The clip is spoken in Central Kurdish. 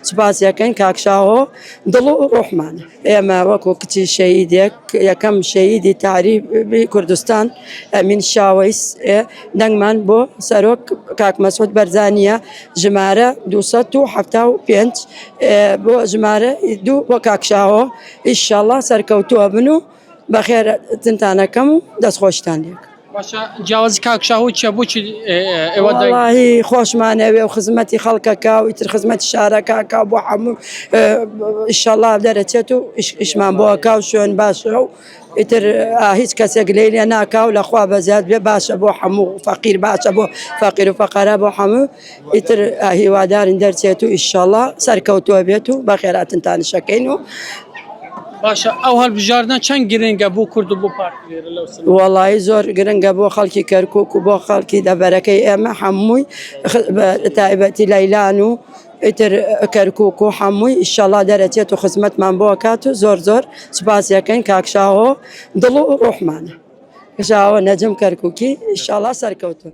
سپاسیەکەین کاکشاوە دڵ و ڕۆحمانە ئێمە وەکو کچی شەهیدێک یەکەم شەهیدی تاریبی کوردستان ئەمین شاوەیس دەنگمان بۆ سەرۆک کاک مەسعود بەرزانیە ژمارە 275 بۆ ژمارە 2 بۆ کاکشاوە ئیشەڵڵا سەرکەوتووە بن و بەخێر تنتانەکەم و دەستخۆشتان لێک. باشە جیاوازی کاکشاو چیە بۆچی ئێوە واللهی خۆشمانەوێ و خزمەتی خەڵکەکە و ئیتر خزمەتی شارەکەکە بۆ هەموو ئیشەڵڵا دەرەچێت و ئیشمان بۆەکە و شوێن باشە و ئیتر هیچ کەسێک لێ لێ ناکا و لەخوا بەزیاد بێ باشە بۆ هەموو فەقیر باشە بۆ فەقیر و فەقەرە بۆ هەموو ئیتر هیوادارن دەرچێت و ئیشەڵڵا سەرکەوتووە بێت و بەخێراتنتانشەکەین و باشە ئەو هەڵبژاردنە چەند گرنگە بۆ کورد و بۆ پارتی لێرە لەو سنە؟ وەڵی زۆر گرنگە بۆ خەڵکی کەرکووک و بۆ خەڵکی دەبەرەکەی ئێمە هەمووی تایبەتی لەیلان و ئیتر کەرکووک و هەمووی ئیشەڵڵا دەرەچێت و خزمەتمان بۆ کات و زۆر زۆر سپاسیەکەین کاکشاوە دڵ و ڕۆحمانە کشاوە نەجم کەرکووکی ئیشەڵڵا سەرکەوتون.